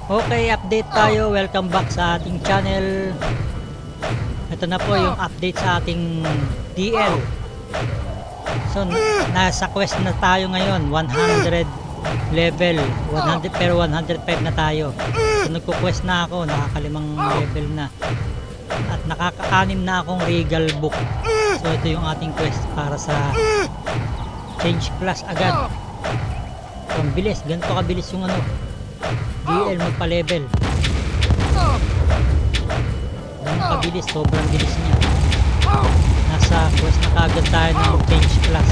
Okay, update tayo. Welcome back sa ating channel. Ito na po yung update sa ating DL. So, nasa quest na tayo ngayon. 100 level. 100 pero 105 na tayo. So, nagko-quest na ako. Nakakalimang level na. At nakaka-6 na akong regal book. So, ito yung ating quest para sa change class agad. So, ang bilis. Ganito kabilis yung ano. DL magpa-level. Ganun kabilis, sobrang bilis niya. Nasa quest na kagad tayo ng change class.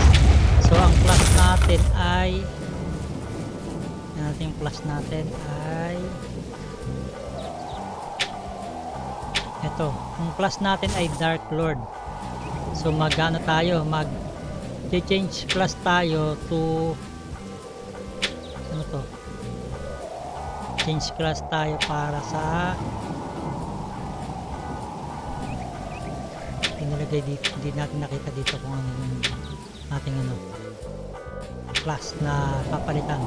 So ang class natin ay yung class natin ay ito. Ang class natin ay Dark Lord. So magano tayo, change class tayo to ano to? Change class tayo para sa pinalagay dito, hindi natin nakita dito kung ano yung ating ano class na papalitan.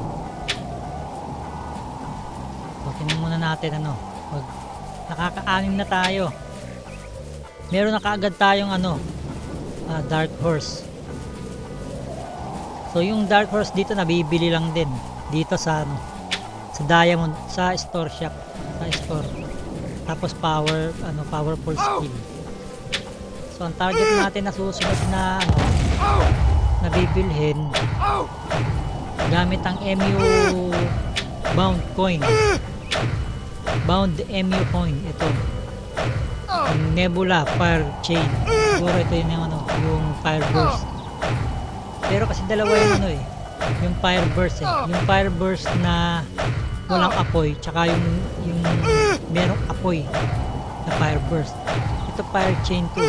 So tingnan muna natin ano, pag nakaka-6 na tayo, meron na kaagad tayong ano Dark Horse. So yung Dark Horse dito nabibili lang din dito sa ano, sa Diamond, sa store shop, sa store. Tapos powerful skill. So ang target natin na susunod na ano, nabibilhin gamit ang MU bound coin. Bound MU coin ito. Yung Nebula Fire Chain. Siguro ito yung ano, yung Fire Burst. Pero kasi dalawa yung ano yung Fire Burst Yung Fire Burst na walang apoy, tsaka yung merong apoy na Fire Burst. Ito Fire Chain 2.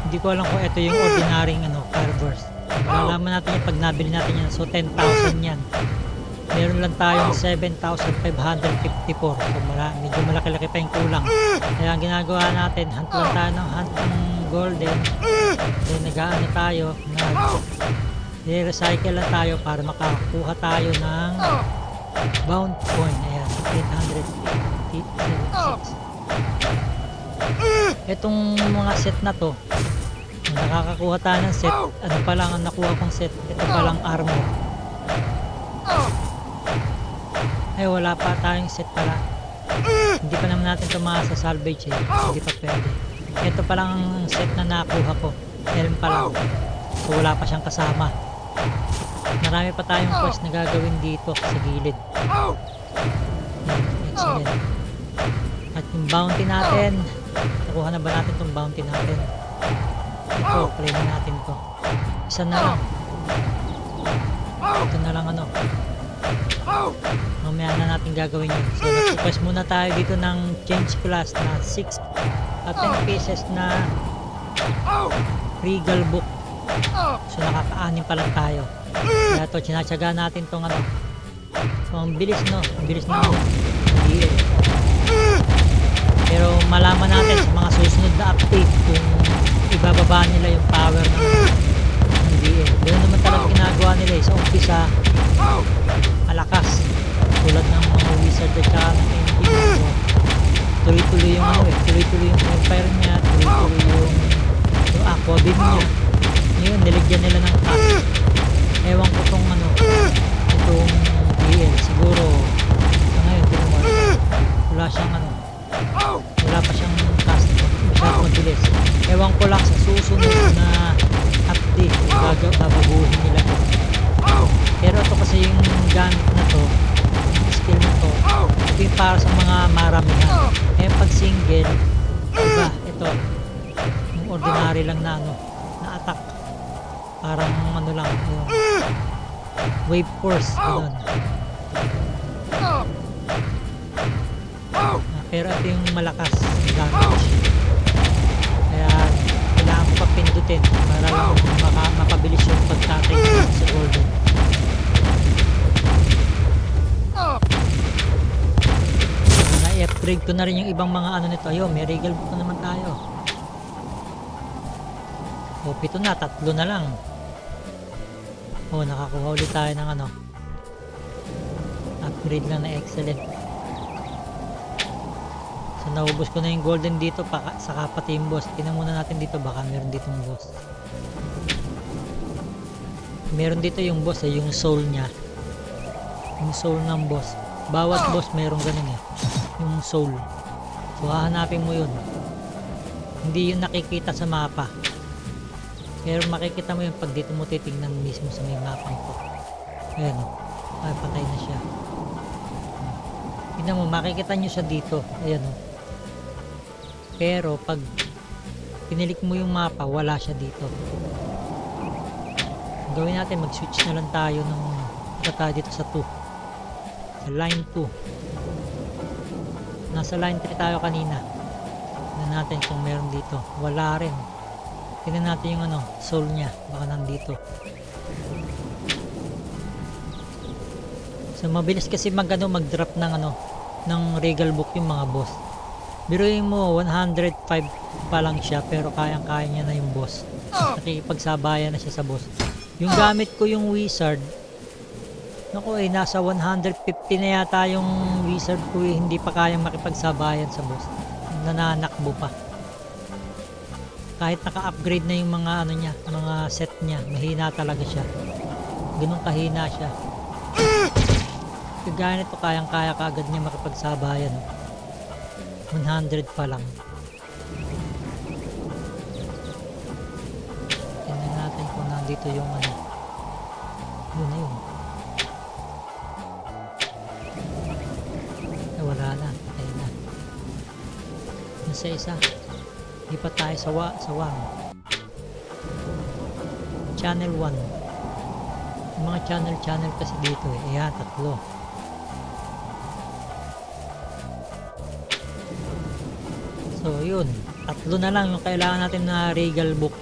Hindi ko alam kung ito yung ordinary ano, Fire Burst. Malalaman natin yan pag nabili natin yan. So 10,000 yan. Meron lang tayong 7,554. So medyo malaki-laki pa yung kulang. Kaya ang ginagawa natin, hunt lang tayo ng hunt ng golden. Then nag-aano tayo, recycle lang tayo para makakuha tayo ng bound coin. Ayan, 886. Itong mga set na to, nakakakuha tayo ng set. Ano pa lang ang nakuha kong set? Ito pa lang armor. Ay, wala pa tayong set pala. Hindi pa naman natin tumasa sa salvage Hindi pa pwede. Ito pa lang ang set na nakuha ko. Helm pa lang. So wala pa siyang kasama. Marami pa tayong quest na gagawin dito sa gilid. Excellent. At yung bounty natin, nakuha na ba natin itong bounty natin? Ito, claim natin to. Isa na lang. Ito na lang ano. Mamaya na natin gagawin yun. So nag-request muna tayo dito ng change class na 6 at 10 pieces na regal book. So nakaka-6 pa lang tayo. Kaya ito, sinatsaga natin tong ano. So ang bilis no, ang bilis na ano. Pero malaman natin sa mga susunod na update kung ibababa nila yung power ng DL. Doon naman talaga ginagawa nila sa umpisa malakas. Tulad ng mga wizard at saka ng MP. So, tuloy-tuloy yung ano tuloy-tuloy yung empire niya, tuloy-tuloy yung aqua beam niya. Ngayon, niligyan nila ng cast. Ewan ko tong ano, itong DL. Siguro, ngayon, wala siyang ano, wala pa siyang cast. Masyadong mabilis. Ewan ko lang sa susunod na update, babaguhin nila to. Pero ito kasi yung gamit na to, skill na to, ito yung para sa mga maramihan. Eh pag single, iba, ito, yung ordinary lang na ano, na attack. Parang ano lang, yung wave force, ganun. Pero ito yung malakas damage. Kaya kailangan ko pa pindutin para lang mapabilis yung pagtatay sa golden. Na-upgrade ko na rin yung ibang mga ano nito. Ayun, may regal book na naman tayo. O, 7 na, 3 na lang. O, nakakuha ulit tayo ng ano, Grade lang na excellent. So naubos ko na yung golden dito, saka pati yung boss. Tingnan muna natin dito, baka meron ditong boss. Meron dito yung boss yung soul niya. Yung soul ng boss. Bawat boss merong ganun yung soul. So hahanapin mo yun. Hindi yun nakikita sa mapa. Pero makikita mo yun pag dito mo titignan mismo sa may mapa ito. Ayan o. Ay, patay na siya. Tingnan mo, makikita nyo siya dito. Ayan o. Pero pag pinilik mo yung mapa, wala siya dito. Ang gawin natin, mag-switch na lang tayo ng tayo dito sa 2. Sa line 2. Nasa line 3 tayo kanina. Tingnan natin kung meron dito. Wala rin. Tingnan natin yung soul niya. Baka nandito. So mabilis kasi mag-drop ng regal book yung mga boss. Biruin mo 105 pa lang siya pero kayang-kaya niya na yung boss. Nakikipagsabayan na siya sa boss. Yung gamit ko yung wizard. Naku nasa 150 na yata yung wizard ko hindi pa kayang makipagsabayan sa boss. Nananakbo pa. Kahit naka-upgrade na yung mga niya, mga set niya, mahina talaga siya. Ganun kahina siya. Kagaya nito kayang-kaya kaagad niya makipagsabayan. 100 pa lang. Tingnan natin kung nandito yung yun na yun. Wala na, patay na. Yung sa isa, lipat tayo sa 1. Channel 1. Yung mga channel kasi dito ayan, 3. So yun, 3 na lang yung kailangan natin na regal book.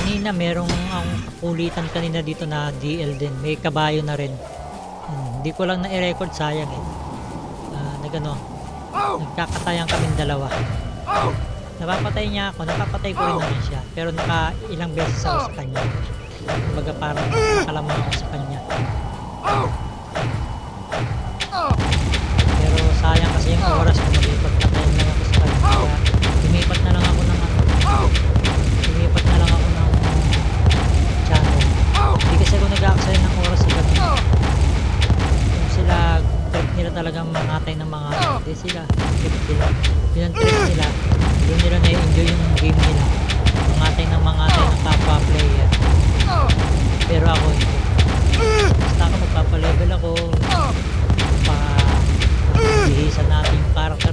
Kanina merong ang kulitan kanina dito na DL din, may kabayo na rin. Hindi ko lang na-record, sayang nagkakatayan kaming dalawa. Napapatay niya ako, napapatay ko rin naman siya, pero ilang beses ako sa kanya. Kumbaga parang nakalamang ako sa kanya. Pero sayang kasi yung oras ko, mag-ipagkatayin lang ako sa kanya. Kaya lumipat na lang ako ng channel. Hindi kasi ako nag-aaksaya ng oras sa ganun. Kung sila trip nila talagang mangatay ng mga hindi sila trip nila doon nila na-enjoy yung game nila, mangatay ng kapwa player. Pero ako hindi, basta ako magpapalevel ako, bihisan natin yung character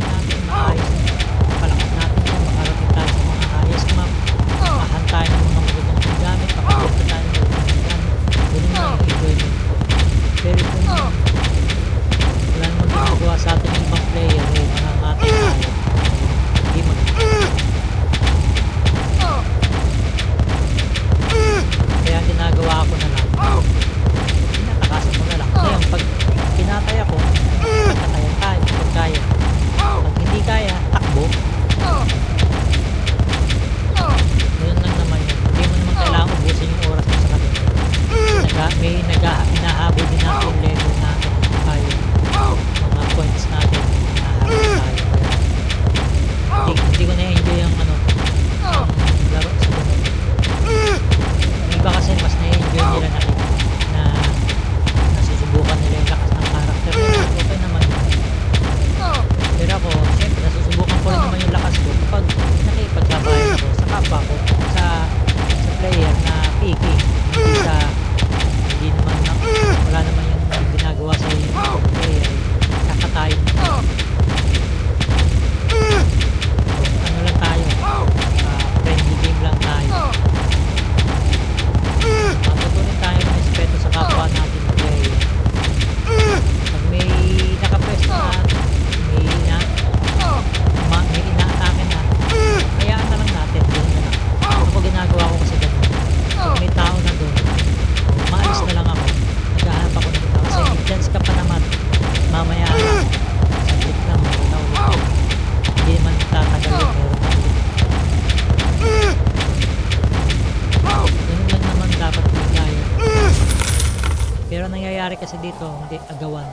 nangyayari kasi dito, hindi agawan.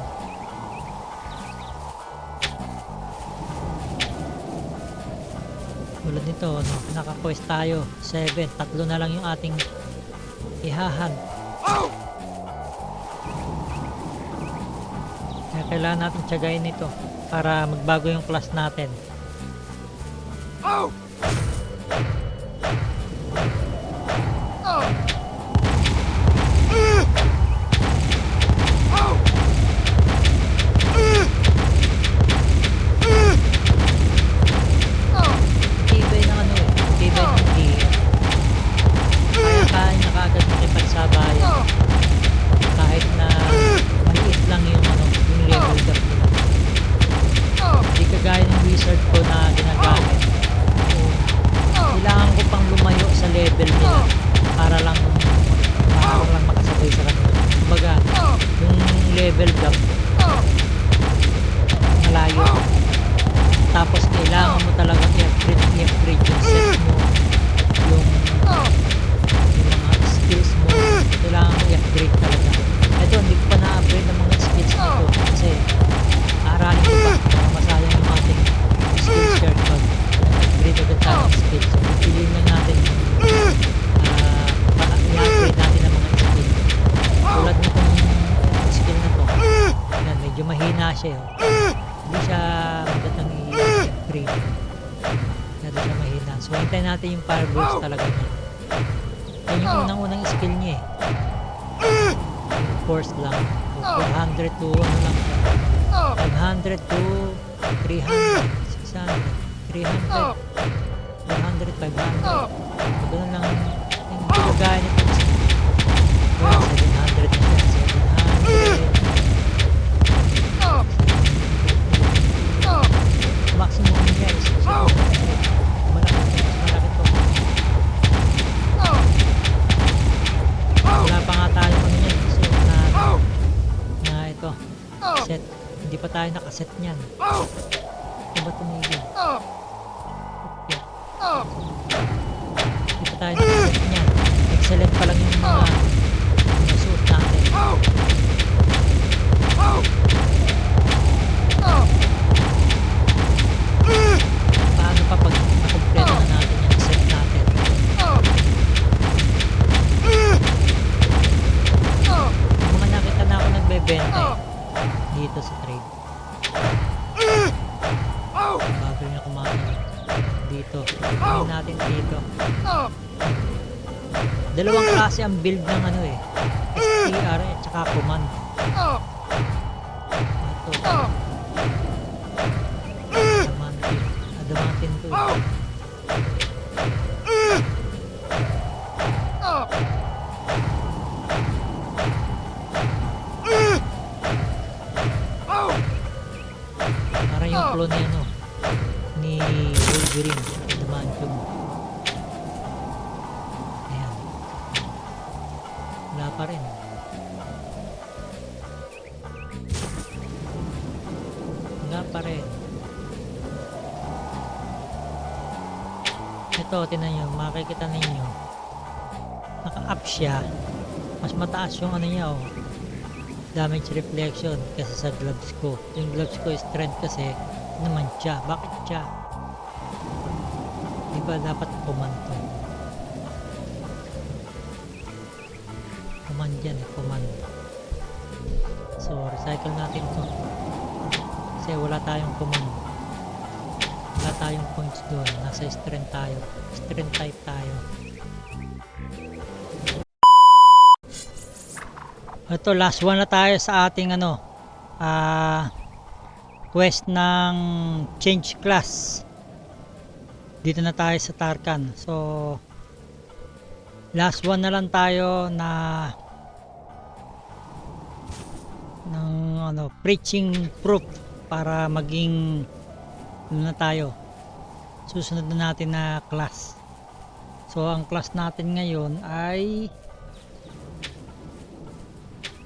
Tulad nito, no, naka-quest tayo 7, tatlo na lang yung ating ihahan. Kaya kailangan natin tiyagain ito para magbago yung class natin. Tibay ng ano eh, tibay ng gear. Kaya na kaagad makipagsabayan kahit na maliit lang yung ano, yung level gap nila. Hindi kagaya ng wizard ko na ginagamit. So, kailangan ko pang lumayo sa level nila para lang makasabay sa kanila. Kumbaga, yung level gap malayo. Tapos kailangan mo talaga i-upgrade yung set mo, yung mga skills mo. Kailangan mo i-upgrade talaga. Ito, hindi ko pa na-upgrade ng mga skills na ito kasi aralin ko pa para masayang yung ating skill share pag nag-upgrade agad tayo ng skills. So, pipiliin lang natin i-upgrade natin ng mga skill. Tulad nitong skill na to, yan, medyo mahina siya. Hindi siya magandang i-upgrade. Hindi siya mahina. So, hintayin natin yung fire burst talaga niya. Yan yung unang-unang skill niya eh. Force lang. 400 to ano lang siya. 500 to 300, 600, 300, 400, 500. So, ganun lang yung gagaya nito. 700 na siya. 700. Maximum niya is 700. Malaki to. Wala pa nga tayo ano yan. So, na ito. Set. Hindi pa tayo nakaset niyan. Ito ba tumigil? Okay. Hindi pa tayo nakaset niyan. Excellent pa lang yung mga suot natin. Paano pa pag nakompleto na natin yung set natin? Yung mga nakita na ako nagbebenta dito sa trade. Bago niya kumain dito. Kumain natin dito. Dalawang klase ang build ng ano eh. STR at saka command. Ito. Adamantin to. Para yung clone ni ano ni Wolverine, Adamantium. Ayan. Wala pa rin. Wala pa rin. Ito, tinan nyo, makikita ninyo naka-up siya, mas mataas yung ano niya, oh, damage reflection kasi sa gloves ko. Yung gloves ko is strength kasi naman siya. Bakit siya? Diba dapat command to? Command yan eh, command. So recycle natin to kasi wala tayong command, wala tayong points doon. Nasa strength tayo, strength type tayo. Ito, last one na tayo sa ating ano quest ng change class. Dito na tayo sa Tarkhan. So last one na lang tayo na ng ano, preaching proof para maging ano na tayo, susunod na natin na class. So ang class natin ngayon ay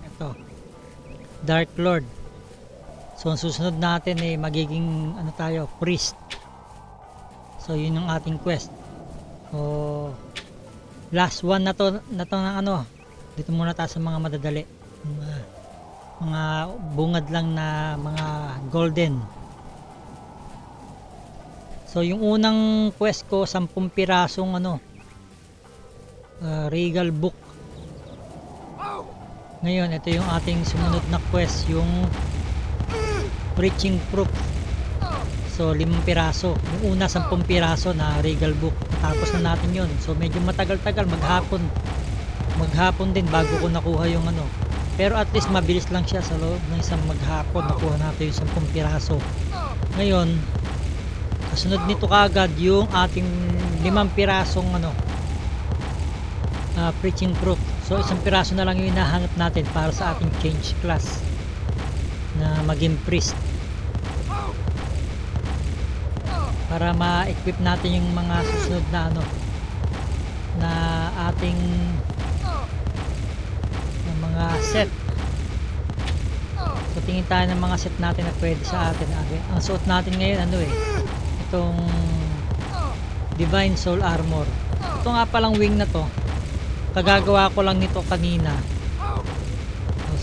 ito, Dark Lord. So ang susunod natin ay magiging ano tayo, priest. So yun yung ating quest. So last one na to ng ano. Dito muna tayo sa mga madadali. mga bungad lang na mga golden. So yung unang quest ko 10 pirasong regal book. Ngayon ito yung ating sumunod na quest, yung preaching proof. So 5 piraso, yung una 10 piraso na regal book, tapos na natin yon. So medyo matagal-tagal, maghapon din bago ko nakuha yung pero at least mabilis lang siya, sa loob ng isang maghapon nakuha natin yung 10 piraso. Ngayon kasunod nito kagad yung ating 5 pirasong preaching proof. So isang piraso na lang yung hinahanap natin para sa ating change class na maging priest, para ma-equip natin yung mga susunod na na ating mga set. So tingin tayo ng mga set natin na pwede sa atin. Ang suot natin ngayon itong Divine Soul Armor. Ito nga palang wing na to, kagagawa ko lang nito kanina.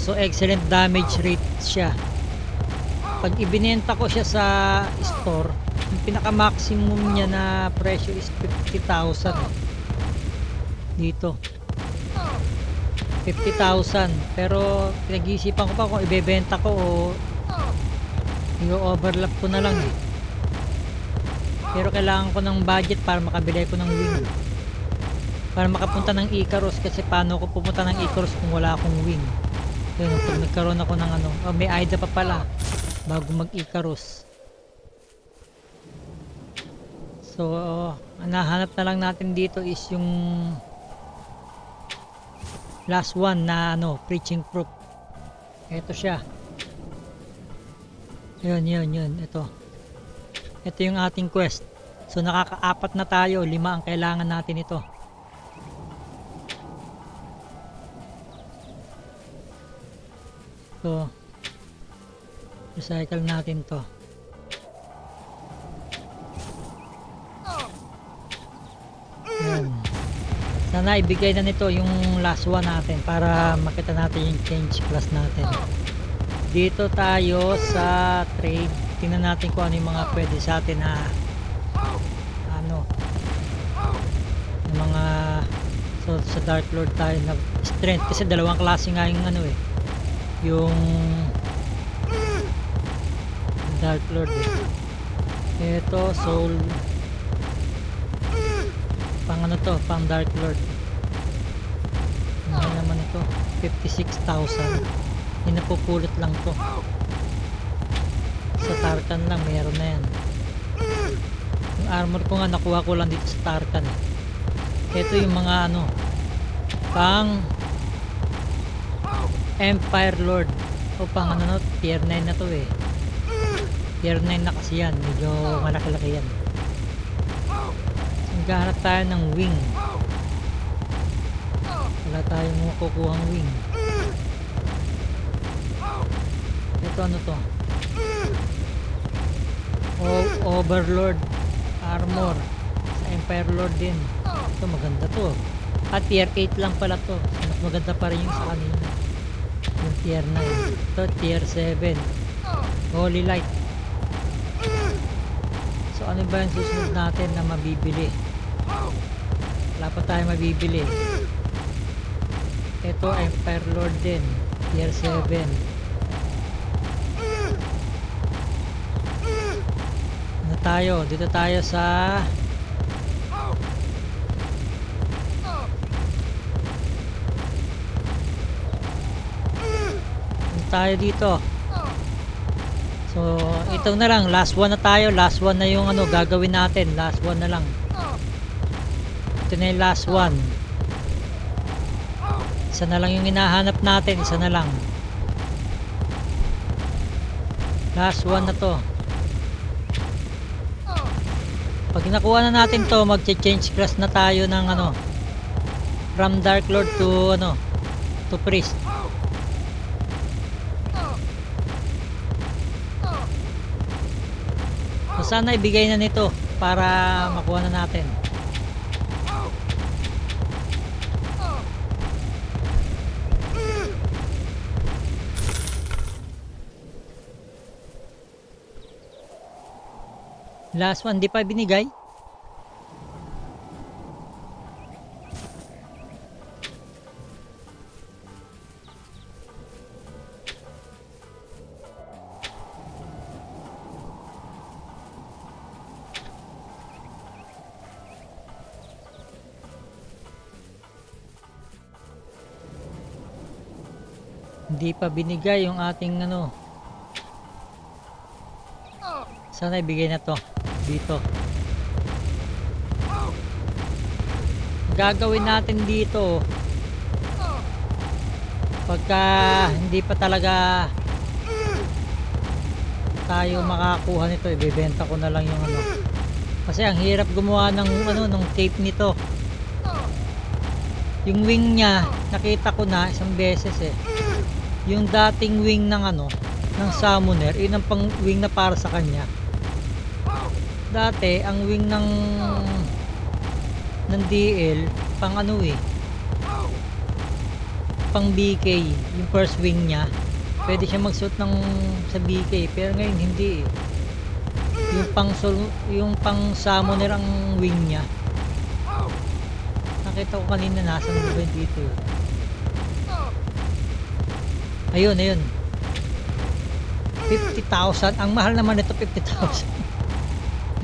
So excellent damage rate siya. Pag ibinenta ko siya sa store, yung pinaka maximum niya na presyo is 50,000 dito, 50,000. Pero pinag-iisipan ko pa kung ibebenta ko o i-overlap ko na lang pero kailangan ko ng budget para makabili ko ng wing, para makapunta ng Icarus. Kasi paano ko pupunta ng Icarus kung wala akong wing? Yun, pag nagkaroon ako ng may AIDA pa pala bago mag Icarus. So ang nahanap na lang natin dito is yung last one na preaching proof. Ito siya, yun, ito yung ating quest. So nakaka-4 na tayo, 5 ang kailangan natin ito. So recycle natin to. Yan. Sana ibigay na nito yung last one natin para makita natin yung change class natin. Dito tayo sa trade, tingnan natin kung ano yung mga pwede sa atin na yung mga, so sa Dark Lord tayo na strength, kasi dalawang klase nga yung yung Dark Lord ito soul pang pang Dark Lord. Ano naman ito, 56,000. Napupulot lang to sa Tarkan lang, meron na yan. Yung armor ko nga nakuha ko lang dito sa Tarkan. Ito yung mga pang Empire Lord o pang tier 9 na to tier 9 na kasi yan, medyo malaki-laki yan. Maghahanap tayo ng wing, wala tayong makukuhang wing. Ito to, Overlord Armor sa Empire Lord din. Ito maganda to, at tier 8 lang pala to. Mas maganda pa rin yung sa kanina, yung tier 9. Ito tier 7, Holy Light. So ano ba yung susunod natin na mabibili? Wala pa tayo mabibili. Ito Empire Lord din, tier 7. Tayo dito tayo sa dito. So ito na lang, last one na tayo, last one na yung gagawin natin, last one na lang. Ito na yung last one, isa na lang yung hinahanap natin, isa na lang, last one na to. Pag nakuha na natin to, mag-change class na tayo ng from Dark Lord to to Priest. So sana ibigay na nito para makuha na natin. Last one, di pa binigay. Hindi pa binigay yung ating ano. Sana ibigay na to dito. Gagawin natin dito pagka hindi pa talaga tayo makakuha nito, ibebenta ko na lang yung ano. Kasi ang hirap gumawa ng ano, ng tape nito. Yung wing niya, nakita ko na isang beses eh. Yung dating wing ng ano, ng summoner, yun ang pang wing na para sa kanya. Dati ang wing ng DL pang ano eh, pang BK, yung first wing niya. Pwede siya magsuot ng sa BK, pero ngayon hindi eh. Yung pang summoner ang wing niya. Nakita ko kanina nasa naman dito eh. Ayun, ayun. 50,000. Ang mahal naman ito, 50,000.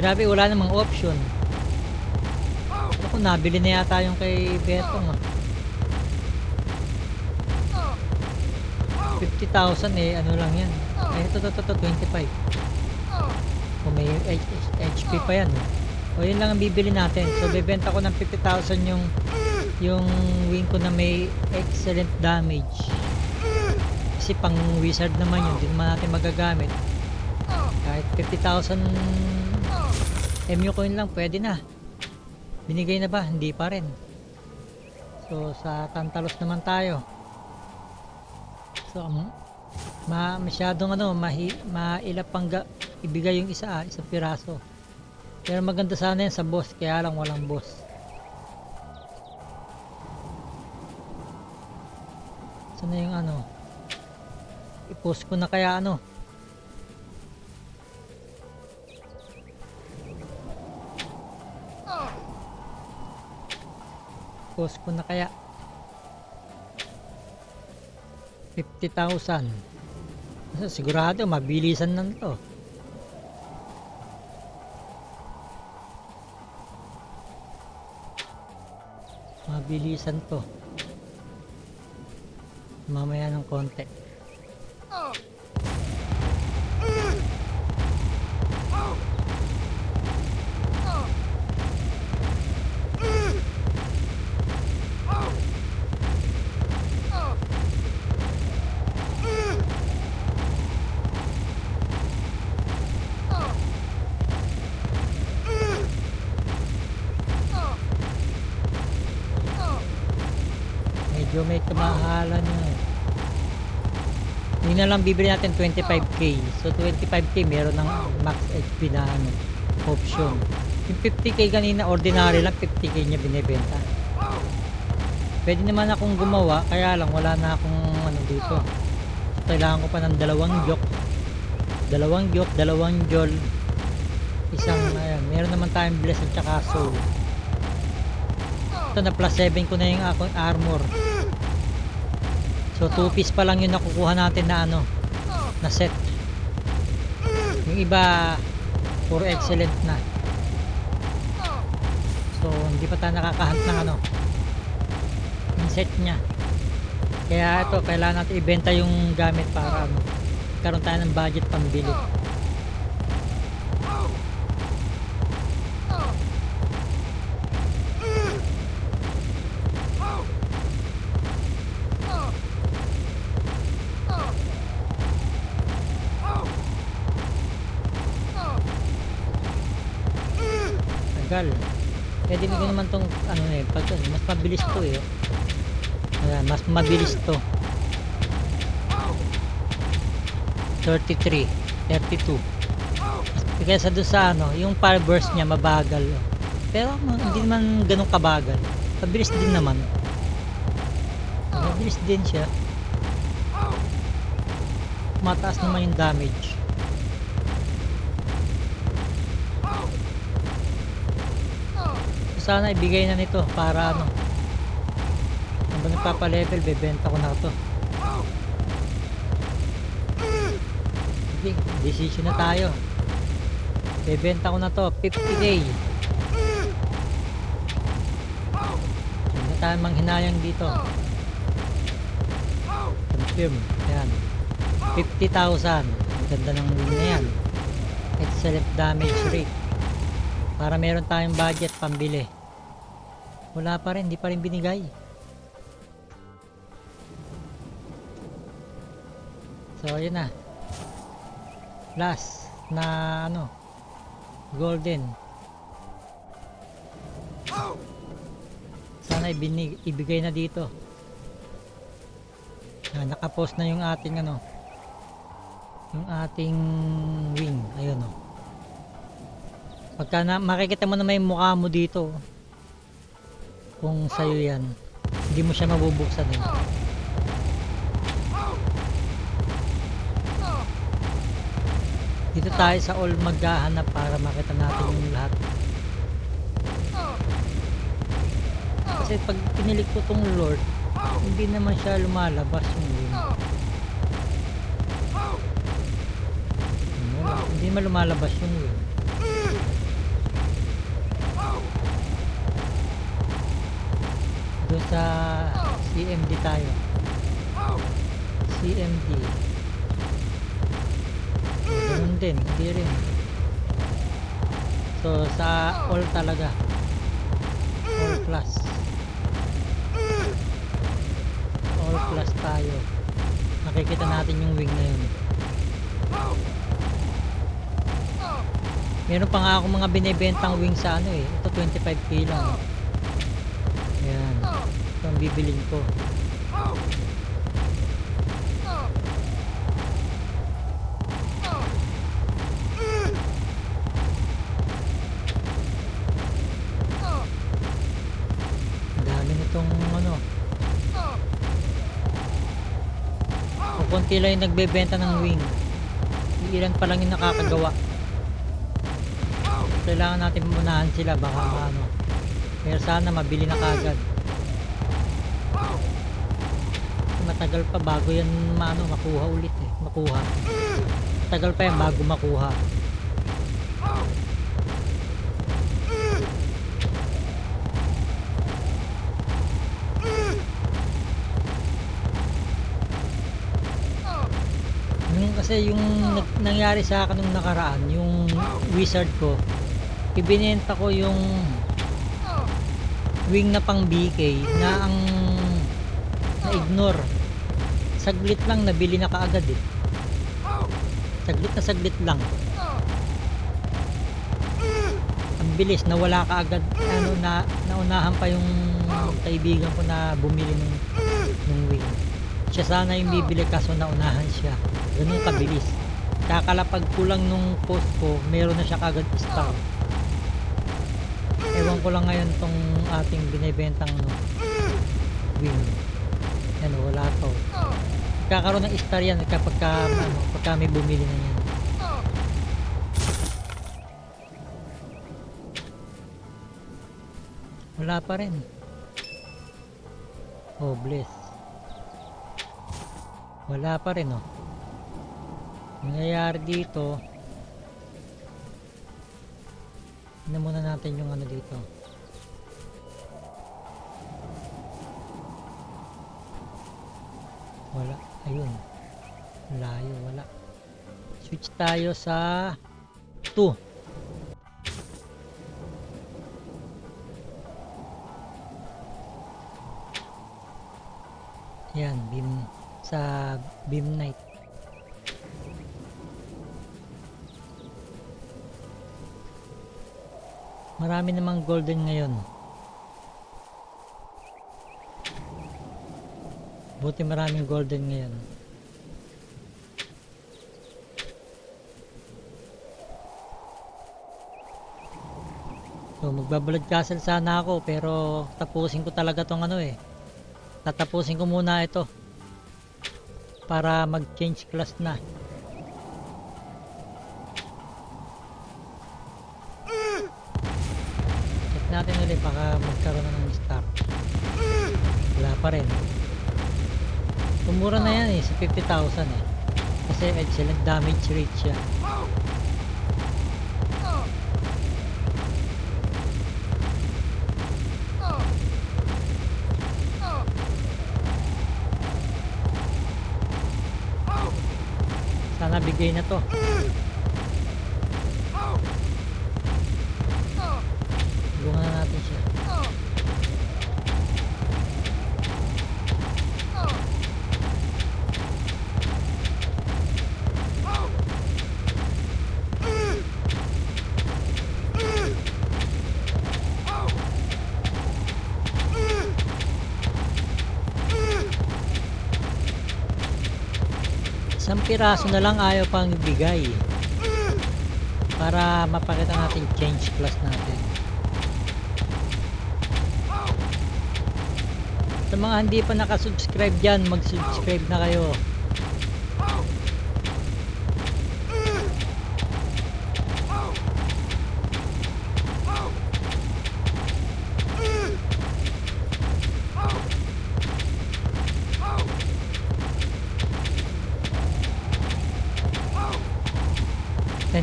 Grabe, wala namang option. Ako, nabili na yata yung kay Betong ah. 50,000 eh, ano lang yan. Ay, ito, 25. O may HP pa yan. O yun lang ang bibili natin. So, bibenta ko ng 50,000 yung wing ko na may excellent damage. Kasi pang wizard naman yun, hindi naman natin magagamit. Kahit 50,000 MU coin lang, pwede na. Binigay na ba? Hindi pa rin. So sa Tantalos naman tayo. So masyadong ano, mailap pang ibigay yung isang piraso. Pero maganda sana yan sa boss, kaya lang walang boss. Sana yung ano, i-post ko na kaya ano. Post ko na kaya 50,000. Sigurado mabilisan nan to. Mabilisan to. Mamaya ng konti. Medyo may kamahalan yun eh. Yun na lang bibili natin 25k. So 25k meron ng max HP na ano, option. Yung 50k kanina ordinary lang, 50k niya binibenta. Pwede naman akong gumawa, kaya lang wala na akong ano dito. So, kailangan ko pa ng dalawang jol, isang ayan, meron naman tayong bless at saka soul. Ito na plus 7 ko na yung akong armor. So 2 piece pa lang yung nakukuha natin na ano, na set. Yung iba puro excellent na. So hindi pa tayo nakakahunt ng ano, yung set nya. Kaya ito, kailangan natin ibenta yung gamit para ano, karoon tayo ng budget pambili. Tagal. Pwede mo naman tong ano eh, pag mas mabilis to eh. Ayan, mas mabilis to. 33, 32. Kaysa doon sa ano, yung power burst niya mabagal. Pero hindi naman ganun kabagal. Mabilis din naman. Mabilis din siya. Mataas naman yung damage. sana ibigay na nito para ano. Habang nagpapa-level, bebenta ko na to. Sige, decision na tayo. Bebenta ko na to, 50k. Huwag na tayo manghinayang dito. Confirm. Ayan. 50,000. Ang ganda ng win na yan. Excellent damage rate. Para meron tayong budget pambili. Wala pa rin, hindi pa rin binigay. So yun na. Last na ano, golden. Sana ibigay na dito. Nakapost na yung ating ano, yung ating wing. Ayun o. Pagka makikita mo na may mukha mo dito, kung sa'yo yan, hindi mo siya mabubuksan eh. Dito tayo sa all maghahanap para makita natin yung lahat. Kasi pag pinilik ko tong Lord, hindi naman siya lumalabas yung wing. Hindi naman lumalabas yung wing. Doon sa CMD tayo. CMD. Ganun din, hindi rin. So sa all talaga. All plus. All plus tayo. Nakikita natin yung wing na yun. Meron pa nga ako mga binibentang wing sa ano eh. Ito 25k lang. Ayan. Ito ang bibilin ko. Dami nitong ano. O konti lang yung nagbebenta ng wing. Ilan pa lang yung nakakagawa. Kailangan natin munahan sila baka ano. Pero sana mabili na kagad. Matagal pa bago yan makuha ulit eh. Makuha. Matagal pa yan bago makuha. Kasi yung nangyari sa akin nung nakaraan, yung wizard ko, ibinenta ko yung wing na pang BK na ang na-ignore. Saglit lang nabili na kaagad eh. Saglit lang. Ang bilis, nawala kaagad. Ano, naunahan pa yung kaibigan ko na bumili ng wing. Siya sana yung bibili kaso naunahan siya. Ganun kabilis. Kakalapag ko lang nung post ko, meron na siya kagad star. Ewan ko lang ngayon tong ating binibentang wing. Yan, wala to. Kakaroon ng star yan kapag pagka may bumili na yan. Wala pa rin. Oh, bless. Wala pa rin oh. Nangyayari dito. Tignan muna natin yung ano dito. Wala. Ayun. Layo. Wala. Switch tayo sa 2. Yan. Beam. Sa Beam Knight. Marami namang golden ngayon. Buti maraming golden ngayon. So magbablood castle sana ako pero tapusin ko talaga tong ano eh. Tatapusin ko muna ito para mag-change class na. Natin ulit baka baka magkaroon na ng star. Wala pa rin. Tumura na yan eh, sa 50,000 eh. Kasi excellent damage rate siya. Sana bigay na to. Tulungan na natin siya. Isang piraso na lang ayaw pang ibigay para mapakita natin change plus natin. Sa mga hindi pa nakasubscribe dyan, mag-subscribe na kayo.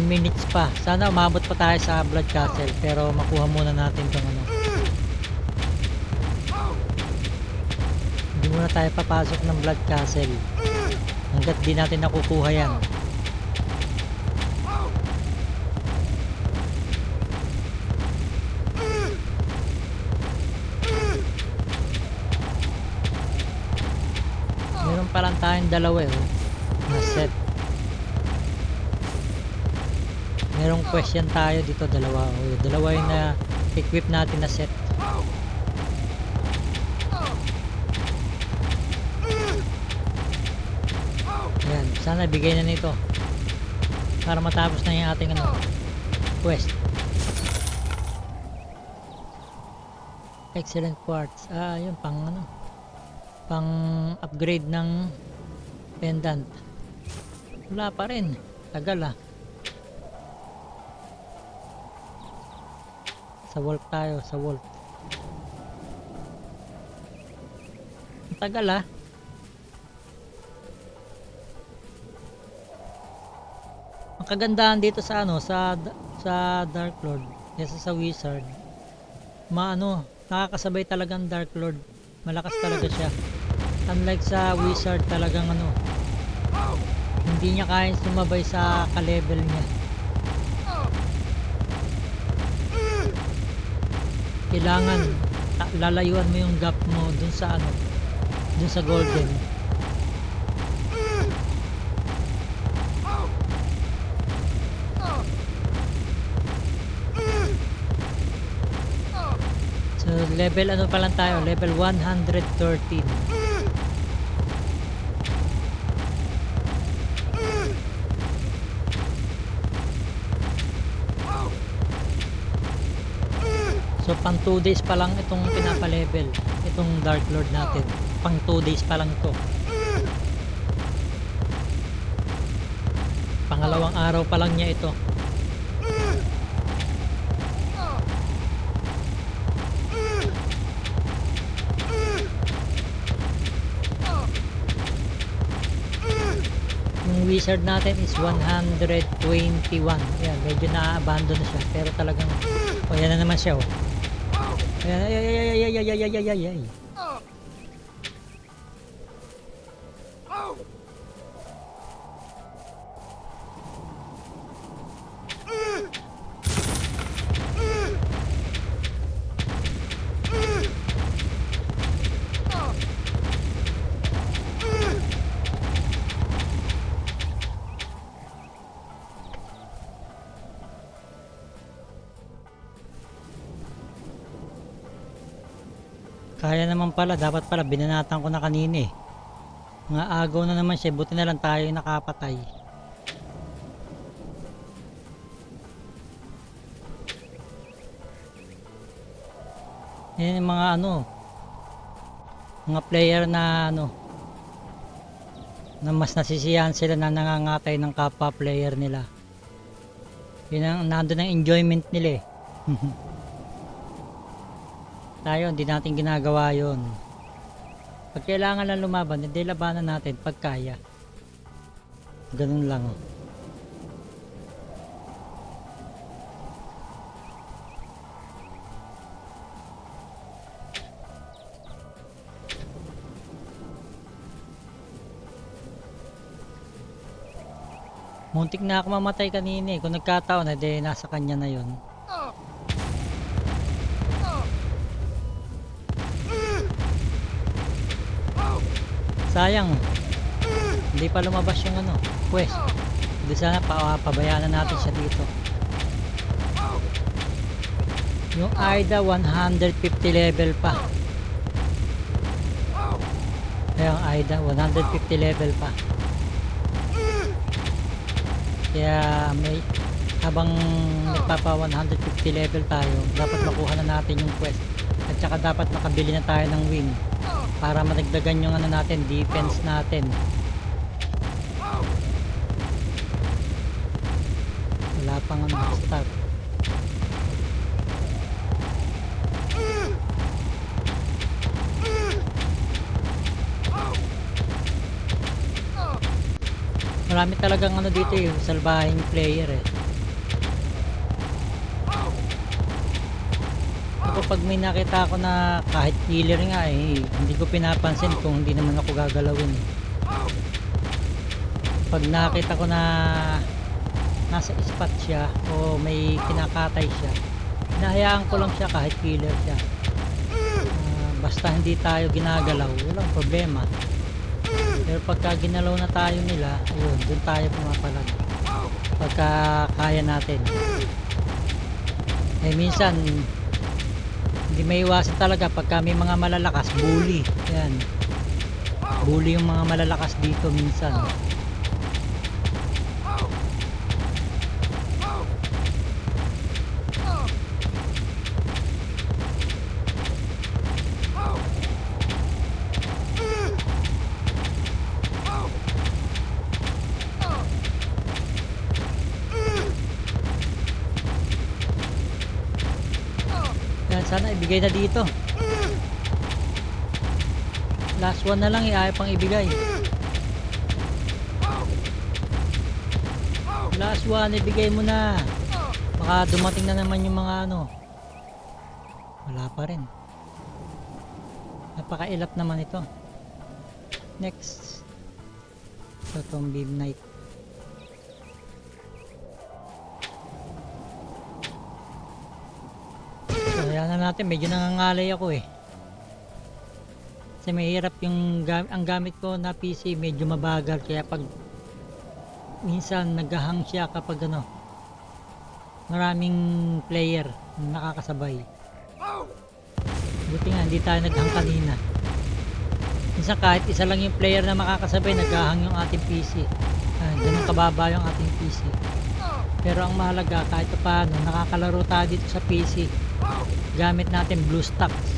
Minutes pa. Sana umabot pa tayo sa Blood Castle, pero makuha muna natin tong ano. Hindi muna tayo papasok ng Blood Castle hanggat di natin nakukuha yan. Meron pa lang tayong dalawa na set. Merong question tayo dito, dalawa. Dalawa yung na equip natin na set. Ayan, sana bigay na nito para matapos na yung ating ano, quest. Excellent quartz. Yun pang ano, pang upgrade ng pendant. Wala pa rin. Tagal Sa wolf tayo, sa wolf. Ang tagal Ang kagandahan dito sa ano, sa Dark Lord, kesa sa Wizard. Nakakasabay talagang Dark Lord. Malakas talaga siya. Unlike sa Wizard talagang ano, hindi niya kayang sumabay sa ka-level niya. Kailangan lalayuan mo yung gap mo dun sa ano, dun sa golden. So level ano pa lang tayo, level 113. So pang 2 days pa lang itong pinapa-level, itong Dark Lord natin. Pang 2 days pa lang ito. Pangalawang araw pa lang niya ito. Yung wizard natin is 121. Ayan, medyo na-abandon na siya. Pero talagang, yan na naman siya Ayan, kaya naman pala, dapat pala binanatan ko na kanina Mga agaw na naman siya, buti na lang tayo nakapatay. Yan yung mga mga player na na mas nasisiyahan sila na nangangatay ng kapwa player nila. Yun ang nandun ang enjoyment nila Tayo, hindi natin ginagawa yon. Pag kailangan lang lumaban, hindi labanan natin pag kaya. Ganun lang. Muntik na ako mamatay kanina eh. Kung nagkataon, edi nasa kanya na yon. Sayang. Hindi pa lumabas yung ano, quest. Hindi sana pabayaan na natin siya dito. Yung Aida 150 level pa. Ayun, Aida 150 level pa. Kaya may habang nagpapa 150 level tayo, dapat makuha na natin yung quest. At saka dapat makabili na tayo ng wing para madagdagan yung ano natin, defense natin. Wala pang ano, start. Marami talagang ano dito eh, salbahing player eh. Ako pag may nakita ako na kahit healer nga eh, hindi ko pinapansin kung hindi naman ako gagalawin eh. Pag nakita ko na nasa spot siya o may kinakatay siya, hinahayaan ko lang siya kahit healer siya. Basta hindi tayo ginagalaw, walang problema. Pero pagka ginalaw na tayo nila, ayun, dun tayo pumapalag. Pagka kaya natin. Eh minsan, hindi may iwasan talaga pagka may mga malalakas, bully. Yan. Bully yung mga malalakas dito minsan. Sana ibigay na dito. Last one na lang ayaw pang ibigay. Last one, ibigay mo na. Baka dumating na naman yung mga ano. Wala pa rin. Napakailap naman ito. Next. Ito itong midnight. Kaya na natin, medyo nangangalay ako eh. Kasi mahirap yung ang gamit ko na PC, medyo mabagal. Kaya pag minsan naghahang siya kapag ano, maraming player nakakasabay. Buti nga hindi tayo naghang kanina. Minsan kahit isa lang yung player na makakasabay, naghahang yung ating PC. Ganun kababa yung ating PC. Pero ang mahalaga, kahit paano nakakalaro tayo dito sa PC, gamit natin BlueStacks.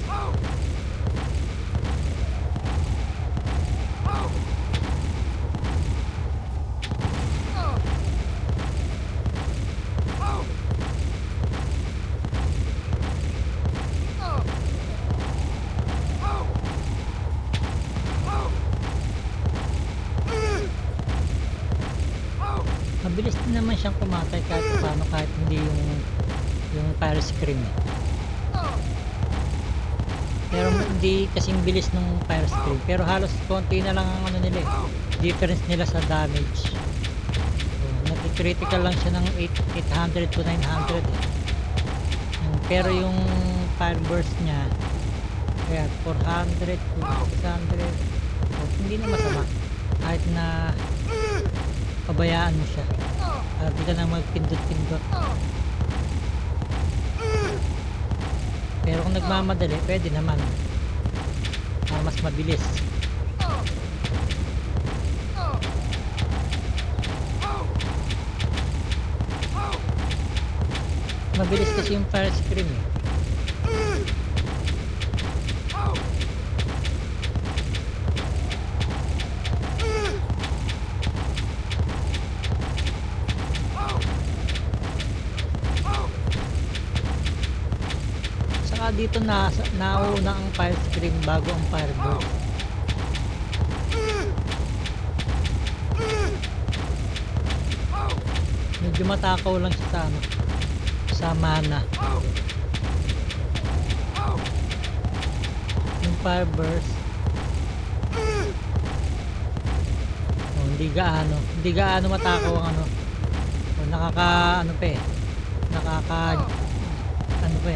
Mabilis din naman siyang kumatay kahit paano, kahit hindi yung fire scream eh. Pero hindi kasing bilis ng fire scream, pero halos konti na lang ang ano nila eh, difference nila sa damage. So, nati-critical lang siya ng 800 to 900 eh. Pero yung fire burst niya kaya 400 to 600, so, hindi na masama kahit na pabayaan mo siya. Hindi ka na magpindot-pindot. Pero kung nagmamadali, pwede naman. Mas mabilis. Mabilis kasi yung fire scream eh. dito nauna ang fire scream bago ang firebird. Medyo matakaw lang siya sa ano, sa mana. Yung fireburst, hindi gaano matakaw ang ano. Nakaka ano pa eh.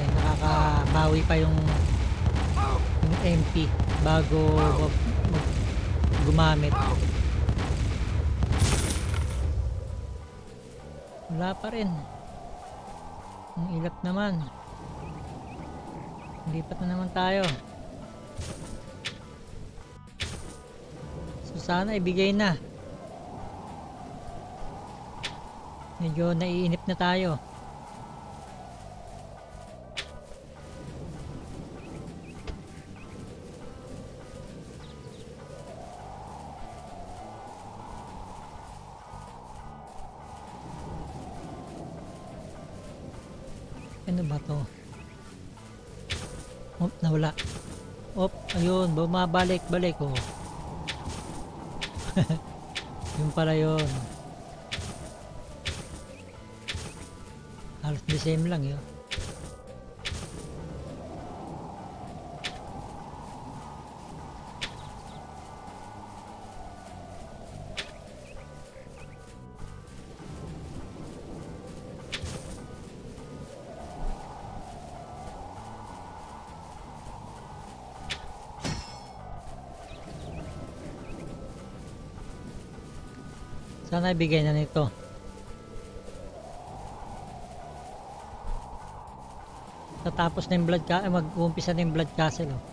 Nakakabawi pa yung MP bago gumamit. Wala pa rin. Ang ilap naman. Lipat na naman tayo. So sana ibigay na. Medyo naiinip na tayo. Ano ba to? Oh, nawala. Oh, ayun, bumabalik-balik oh. Yung pala yun. Halos the same lang yun. Sana ibigay na nito. Tatapos na yung mag-uumpisa na yung blood castle oh.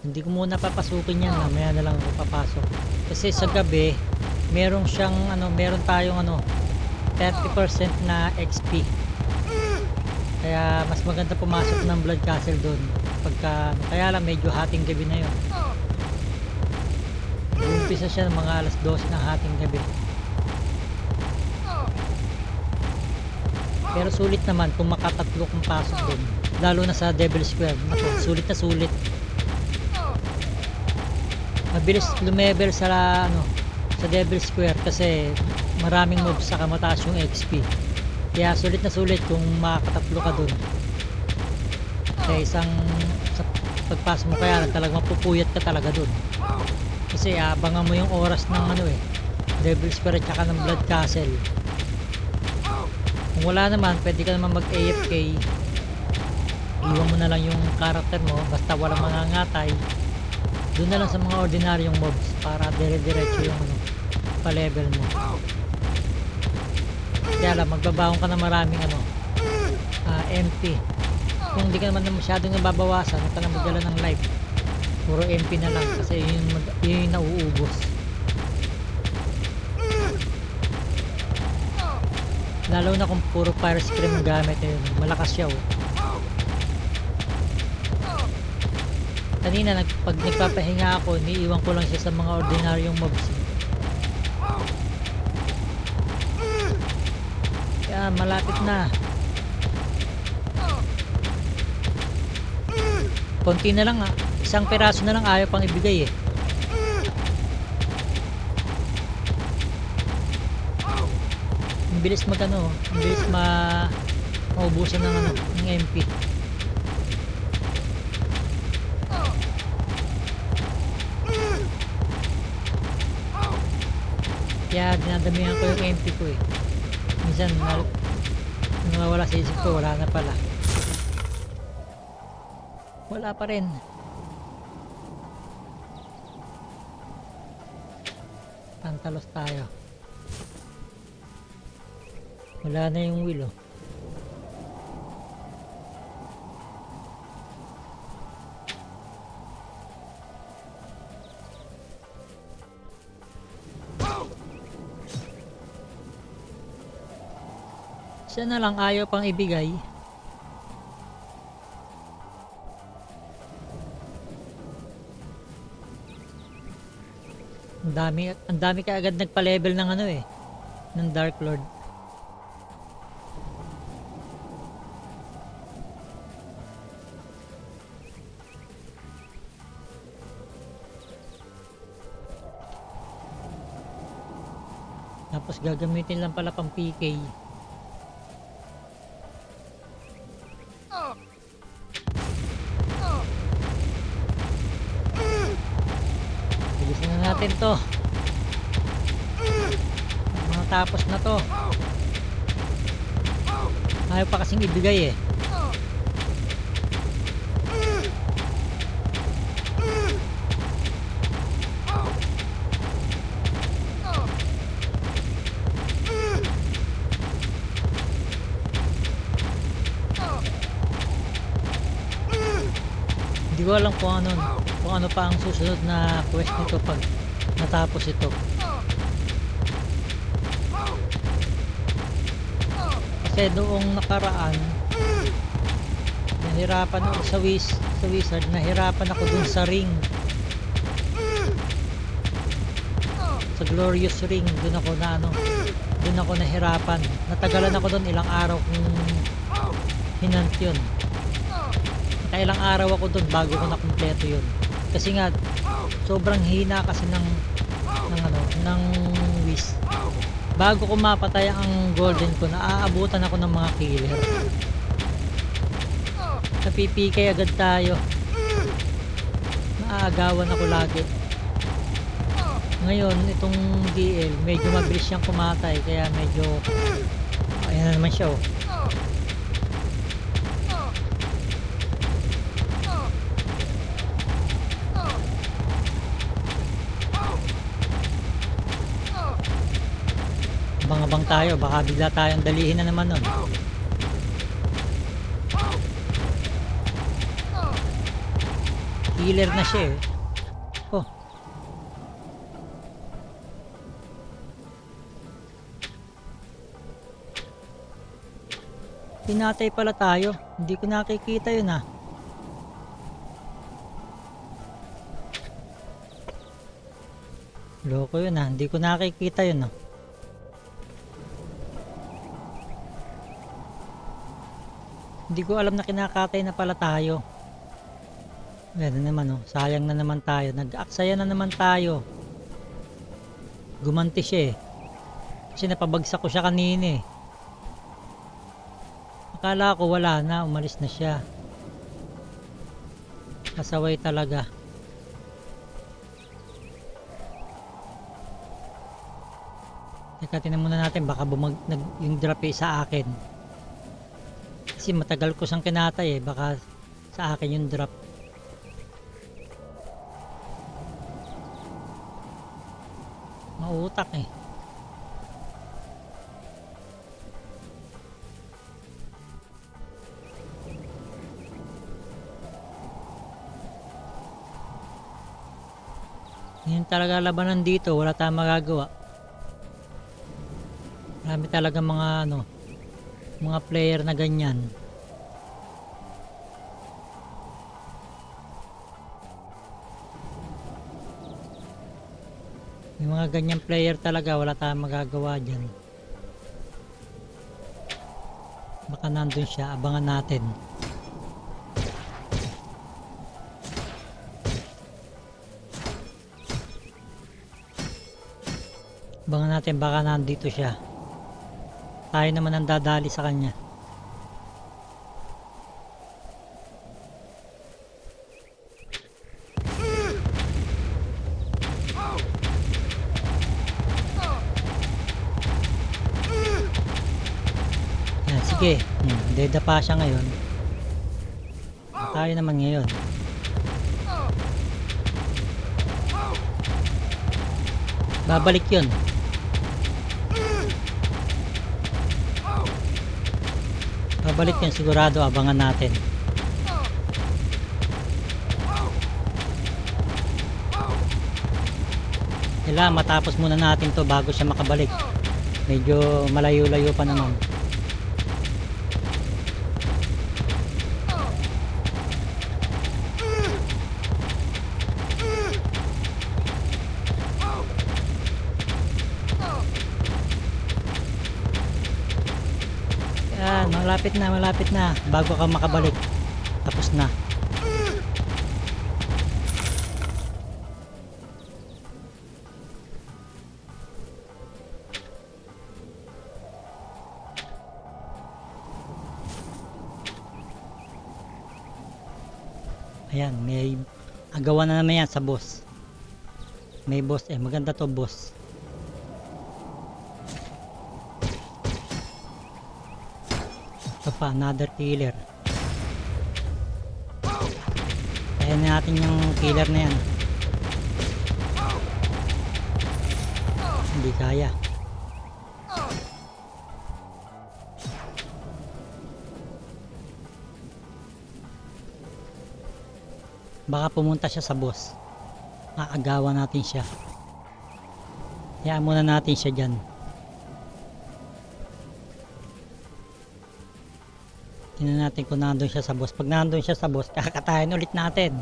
Hindi ko muna papasukin yan, mamaya na lang ako papasok. Kasi sa gabi, meron tayong 30% na XP. Kaya mas maganda pumasok ng blood castle doon. Kaya lang medyo hating gabi na yun. Umpisa siya ng mga alas 12 ng hating gabi. Pero sulit naman kung makatatlo kong pasok doon. Lalo na sa Devil Square. Sulit na sulit. Mabilis lumevel sa Devil Square kasi maraming mobs saka mataas yung XP. Kaya sulit na sulit kung makakatatlo ka doon. Sa pagpasok mo kaya talagang mapupuyat ka talaga doon. Kasi abangan mo yung oras ng Devil Square at saka ng Blood Castle. Kung wala naman, pwede ka naman mag-AFK. Iwan mo na lang yung character mo basta walang mangangatay. Doon na lang sa mga ordinaryong mobs para dire-diretso yung pa-level mo. Kaya lang, magbabaon ka na maraming MP. Kung hindi ka naman masyadong nababawasan, huwag ka na magdala ng life. Puro MP na lang kasi yun yung nauubos. Lalo na kung puro fire scream ang gamit yun, malakas siya oh. Kanina pag nagpapahinga ako, iniiwan ko lang siya sa mga ordinaryong mobs. Kaya malapit na. Konti na lang isang piraso na lang ayaw pang ibigay eh. Ang bilis ang bilis maubusan ng MP. Kaya dinadamihan ko yung MP ko eh. Minsan nawawala sa isip ko, wala na pala. Wala pa rin. Pantalos tayo. Wala na yung wheel oh. Siya na lang ayaw pang ibigay. Ang dami kaagad nagpa-level ng ng Dark Lord. Tapos gagamitin lang pala pang PK. Bilisan na natin to. Matapos na to. Ayaw pa kasing ibigay eh. Hindi ko alam kung ano pa ang susunod na quest nito pag natapos ito. Kasi noong nakaraan nahirapan ako sa wizard, nahirapan ako dun sa ring, sa glorious ring. Dun ako nahirapan, natagalan ako dun, ilang araw kung hinant yun. Nakailang araw ako dun bago ko nakumpleto yun, kasi nga sobrang hina kasi ng wish. Bago ko mapatay ang golden ko, naaabutan ako ng mga killer. Napipikay agad tayo, naaagawan ako lagi. Ngayon itong DL medyo mabilis siyang kumatay, kaya medyo ayan na naman siya oh. Abang-abang tayo, baka bigla tayong dalihin na naman nun. Killer na siya eh. Oh. Pinatay pala tayo. Hindi ko nakikita yun ah. Loko yun ah. Hindi ko nakikita yun ah. Hindi ko alam na kinakatay na pala tayo. Ayan na naman oh. Sayang na naman tayo. Nag-aksaya na naman tayo. Gumanti siya eh. Kasi napabagsak ko siya kanina eh. Akala ko wala na. Umalis na siya. Kasaway talaga. Teka, tinan muna natin. Baka yung drop eh sa akin. Kasi matagal ko siyang kinatay eh. Baka sa akin yung drop. Mautak eh. Yan talaga labanan dito. Wala tayong magagawa. Marami talaga mga player na ganyan. Yung mga ganyan player talaga, wala tayong magagawa dyan. Baka nandun siya, abangan natin. Abangan natin, baka nandito siya. Tayo naman ang dadali sa kanya. Yan, sige. Dedapa siya ngayon. Tayo naman ngayon. Babalik yun. Babalik yun sigurado, abangan natin. Kailangan matapos muna natin to bago siya makabalik. Medyo malayo-layo pa naman. Yan, malapit na bago ka makabalik. Tapos na. Ayan, may agawan na naman yan sa boss. May boss eh, maganda to boss. Ito pa, another killer. Kaya natin yung killer na yan. Hindi kaya. Baka pumunta siya sa boss. Aagawan natin siya. Hayaan muna natin siya dyan. Tingnan natin kung nandun siya sa boss. Pag nandun siya sa boss, kakatayin ulit natin.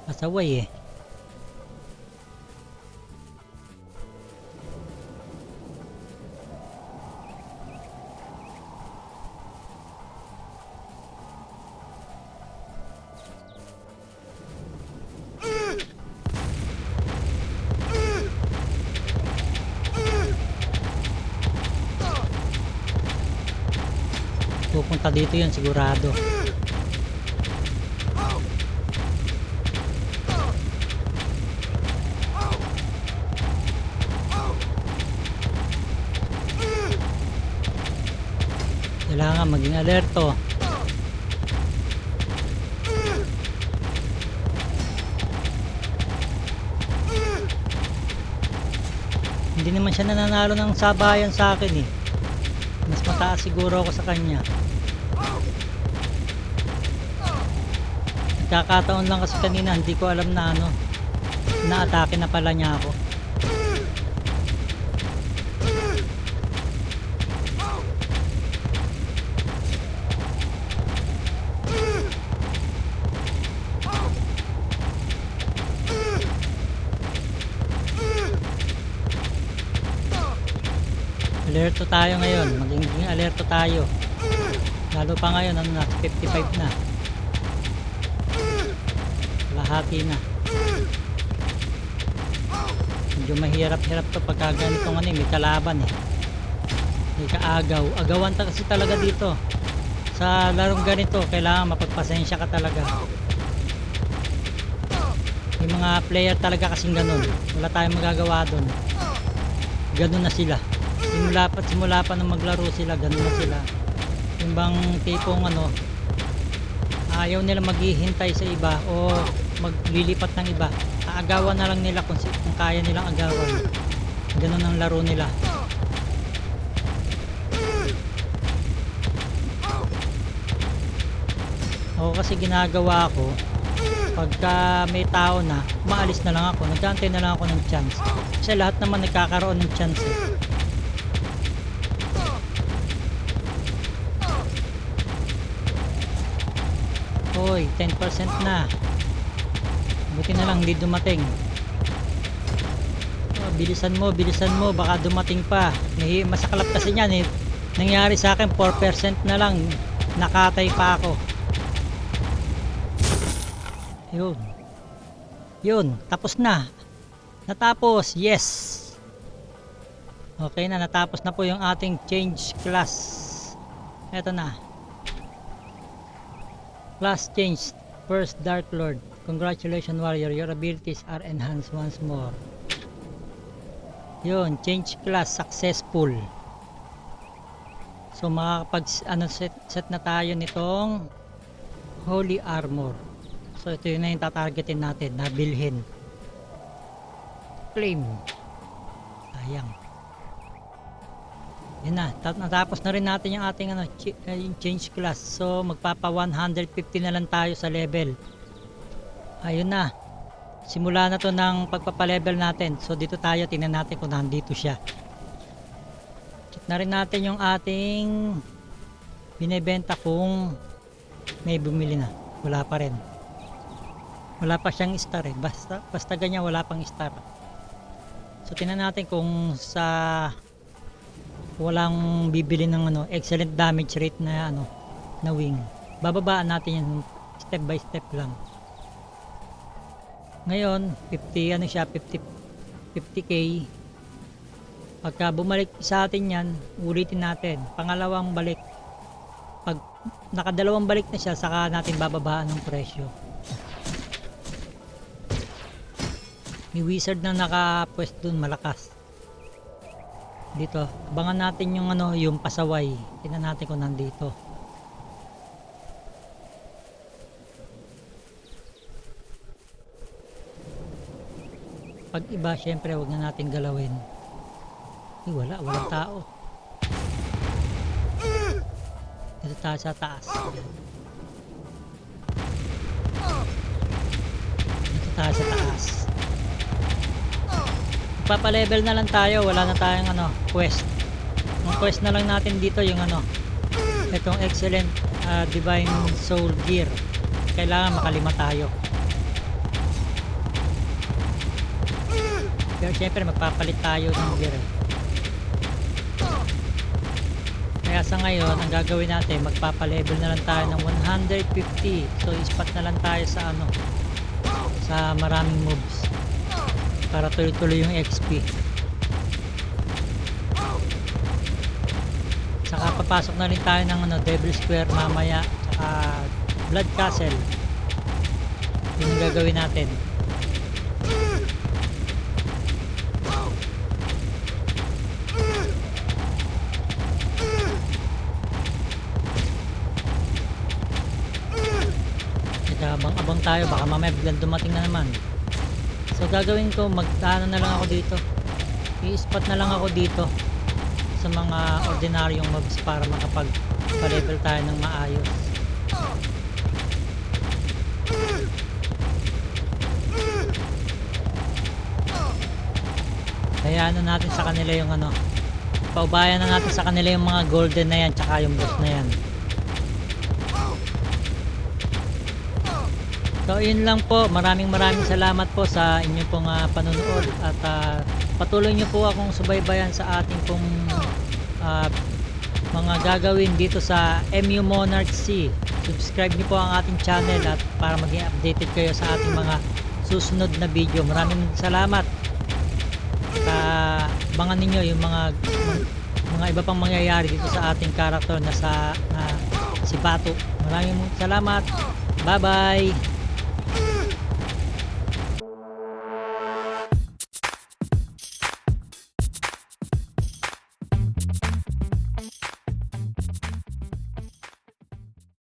Pasaway eh. Pupunta dito yun sigurado. Kailangan maging alerto. Hindi naman siya nananalo ng sabayan sa akin eh. Mas mataas siguro ako sa kanya. Nagkakataon lang kasi kanina, hindi ko alam na ano, na-atake na pala niya ako. Alerto tayo ngayon, magiging alerto tayo. Lalo pa ngayon, ano na, 55 na. Lahati na. Medyo mahirap-hirap to pagka ganitong ano, may kalaban eh. May kaagaw. Agawan kasi talaga dito. Sa larong ganito, kailangan mapagpasensya ka talaga. May mga player talaga kasing ganun. Wala tayong magagawa doon. Ganun na sila. Simula pa nang maglaro sila, ganun na sila. Yung bang tipong ano, ayaw nila maghihintay sa iba o maglilipat ng iba. Aagawan na lang nila kung kaya nilang agawan. Ganun ang laro nila. Ako kasi ginagawa ko, pagka may tao na, maalis na lang ako. Nagkantay na lang ako ng chance. Kasi lahat naman nagkakaroon ng chance eh. Hoy, 10% na. Buti na lang hindi dumating. Oh, bilisan mo, baka dumating pa. Masaklap kasi niyan eh. Nangyari sa akin 4% na lang, nakatay pa ako. Yun, tapos na. Natapos, yes. Okay na, natapos na po yung ating change class. Eto na. Class changed. First Dark Lord. Congratulations warrior, your abilities are enhanced once more. Yun, change class successful. So makakapag set na tayo nitong Holy Armor. So ito yun na yung tatargetin natin na bilhin. Claim. Sayang. Yun na, natapos na rin natin yung ating yung change class. So magpapa 150 na lang tayo sa level. Ayun na. Simula na to ng pagpapa-level natin. So dito tayo, tingnan natin kung nandito siya. Check na rin natin yung ating binebenta kung may bumili na. Wala pa rin. Wala pa siyang star eh. Basta ganyan, wala pang star. So tingnan natin kung sa walang bibili ng ano, excellent damage rate na ano, na wing. Bababaan natin yan step by step lang. Ngayon 50 ano siya, 50k. Pagka bumalik sa atin yan, ulitin natin. Pangalawang balik, pag nakadalawang balik na siya, saka natin bababaan ng presyo. May wizard na nakapwes dun, malakas. Dito, abangan natin yung ano, yung pasaway. Tingnan natin kung nandito. Pag iba, syempre, wag na natin galawin. Walang tao. Dito tayo sa taas. Dito tayo sa taas. Papalevel na lang tayo, wala na tayong ano, quest. Ang quest na lang natin dito yung ano, itong excellent divine soul gear. Kailangan makalima tayo. Pero syempre magpapalit tayo ng gear. Kaya sa ngayon, ang gagawin natin, magpapalevel na lang tayo ng 150. So ispat na lang tayo sa ano, sa maraming moves. Para tuloy-tuloy yung XP. Saka papasok na rin tayo ng ano, Devil Square mamaya, saka Blood Castle. Yun ang gagawin natin. Abang-abang tayo, baka mamaya biglang dumating na naman. So gagawin ko, magtaano na lang ako dito. I-spot na lang ako dito sa mga ordinaryong mobs para makapag-level tayo ng maayos. Kaya ano natin sa kanila yung ano, paubayan na natin sa kanila yung mga golden na yan, tsaka yung boss na yan. So yun lang po, maraming salamat po sa inyong pong panonood at patuloy nyo po akong subaybayan sa ating pong mga gagawin dito sa MU Monarch C. Subscribe nyo po ang ating channel at para maging updated kayo sa ating mga susunod na video. Maraming salamat at abangan ninyo yung mga iba pang mangyayari dito sa ating character na si Bato. Maraming salamat, bye bye.